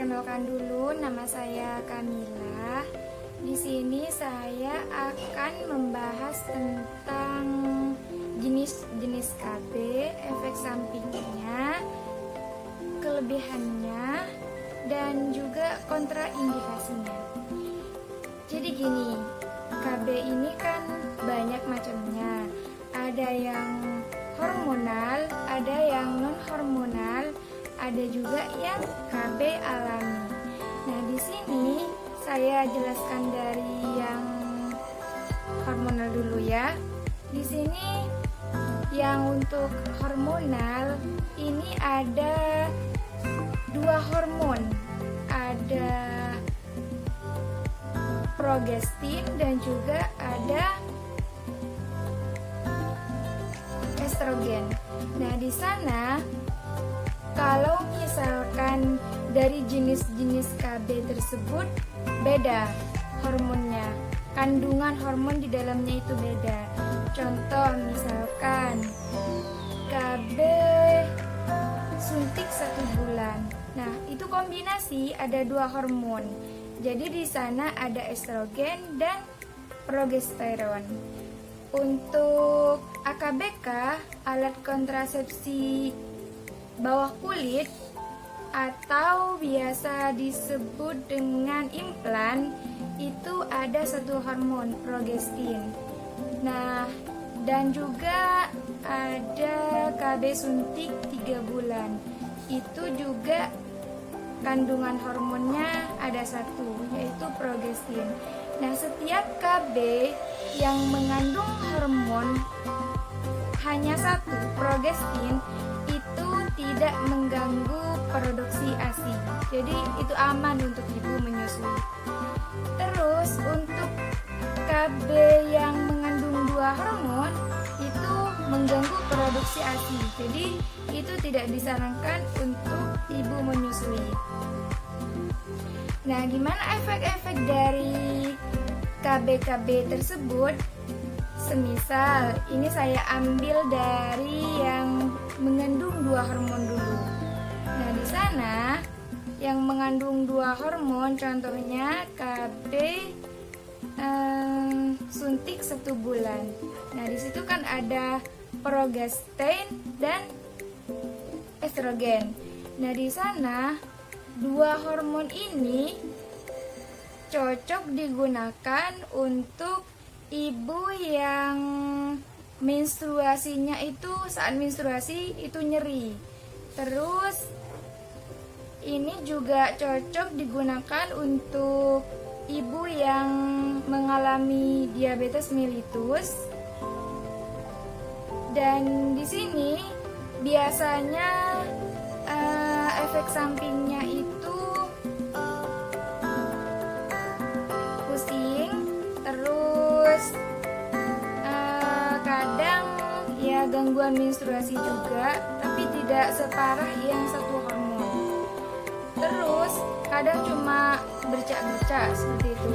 Perkenalkan dulu, nama saya Kamila. Di sini saya akan membahas tentang jenis-jenis KB, efek sampingnya, kelebihannya, dan juga kontraindikasinya. Jadi gini, KB ini kan banyak macamnya. Ada yang hormonal, ada yang non hormonal, ada juga yang KB alami. Nah, di sini saya jelaskan dari yang hormonal dulu ya. Di sini yang untuk hormonal ini ada dua hormon, ada progestin dan juga ada estrogen. Nah, di sana kalau misalkan dari jenis-jenis KB tersebut beda hormonnya, kandungan hormon di dalamnya itu beda. Contoh misalkan KB suntik 1 bulan. Nah, itu kombinasi ada dua hormon. Jadi di sana ada estrogen dan progesteron. Untuk AKBK, alat kontrasepsi bawah kulit atau biasa disebut dengan implan, itu ada satu hormon progestin. Nah, dan juga ada KB suntik 3 bulan. Itu juga kandungan hormonnya ada satu, yaitu progestin. Nah, setiap KB yang mengandung hormon hanya satu, progestin, itu tidak mengganggu produksi ASI. Jadi itu aman untuk ibu menyusui. Terus untuk KB yang mengandung dua hormon itu mengganggu produksi ASI. Jadi itu tidak disarankan untuk ibu menyusui. Nah, gimana efek-efek dari KB-KB tersebut? Semisal ini saya ambil dari yang mengandung dua hormon dulu. Nah, di sana yang mengandung dua hormon contohnya KB suntik 1 bulan. Nah, di situ kan ada progestin dan estrogen. Nah, di sana dua hormon ini cocok digunakan untuk ibu yang menstruasinya itu saat menstruasi itu nyeri. Terus ini juga cocok digunakan untuk ibu yang mengalami diabetes mellitus. Dan di sini biasanya efek sampingnya itu pusing, terus kadang ya gangguan menstruasi juga, tapi tidak separah yang satu hormon. Terus kadang cuma bercak-bercak seperti itu.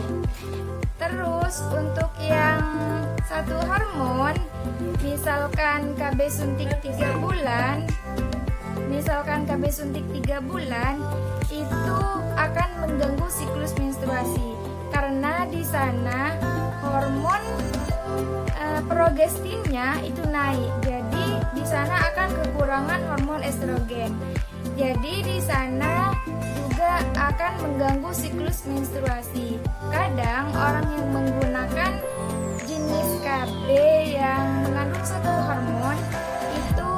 Terus untuk yang satu hormon, misalkan KB suntik 3 bulan, itu akan mengganggu siklus menstruasi karena di sana hormon progestinnya itu naik. Jadi di sana akan kekurangan hormon estrogen. Jadi di sana juga akan mengganggu siklus menstruasi. Kadang orang yang menggunakan jenis KB yang mengandung satu hormon itu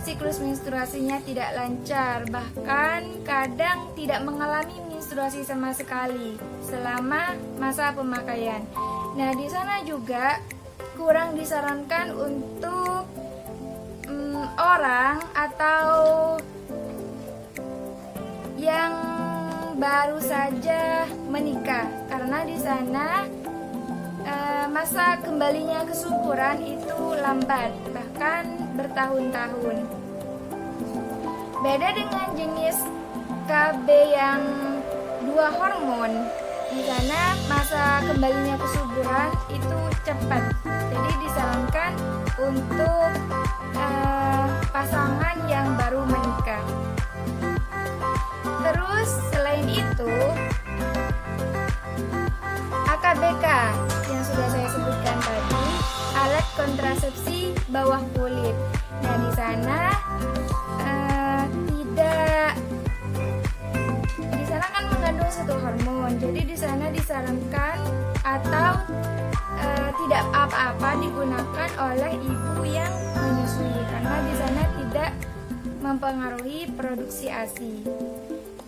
siklus menstruasinya tidak lancar, bahkan kadang tidak mengalami menstruasi sama sekali selama masa pemakaian. Nah, di sana juga kurang disarankan untuk orang atau yang baru saja menikah, karena di sana masa kembalinya kesuburan itu lambat, bahkan bertahun-tahun. Beda dengan jenis KB yang dua hormon, di sana masa kembalinya kesuburan itu cepat. Jadi disarankan untuk pasangan yang baru menikah. Terus selain itu kontrasepsi bawah kulit. Nah, di sana kan mengandung satu hormon. Jadi di sana disarankan atau tidak apa-apa digunakan oleh ibu yang menyusui karena di sana tidak mempengaruhi produksi ASI.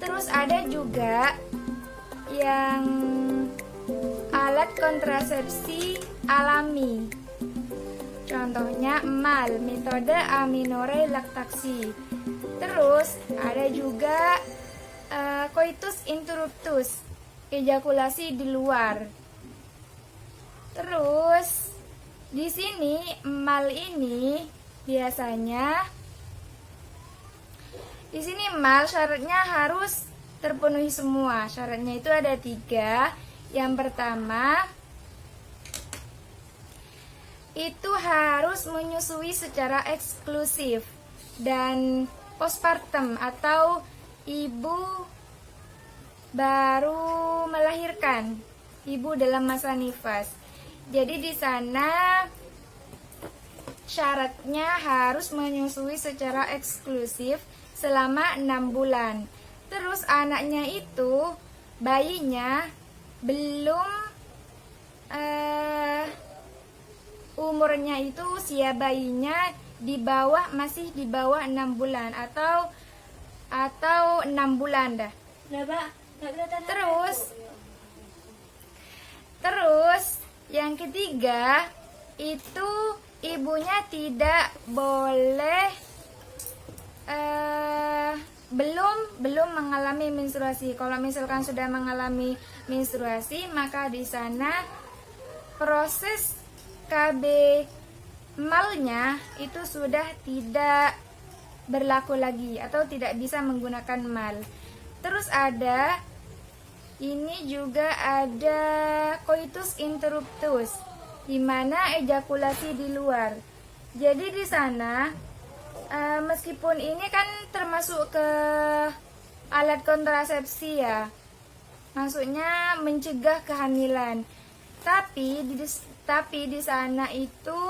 Terus ada juga yang alat kontrasepsi alami. Contohnya emal, metode aminore laktaksi. Terus ada juga coitus interruptus, ejakulasi di luar. Terus di sini emal ini biasanya di sini emal syaratnya harus terpenuhi semua. Syaratnya itu ada 3. Yang pertama itu harus menyusui secara eksklusif dan postpartum atau ibu baru melahirkan, ibu dalam masa nifas. Jadi di sana syaratnya harus menyusui secara eksklusif selama 6 bulan. Terus anaknya itu, bayinya belum umurnya itu usia bayinya masih di bawah 6 bulan atau 6 bulan dah. Terus yang ketiga itu ibunya tidak boleh belum mengalami menstruasi. Kalau misalkan sudah mengalami menstruasi, maka di sana proses KB malnya itu sudah tidak berlaku lagi atau tidak bisa menggunakan mal. Terus ini juga ada coitus interruptus, di mana ejakulasi di luar. Jadi di sana meskipun ini kan termasuk ke alat kontrasepsi ya, maksudnya mencegah kehamilan, tapi di sana itu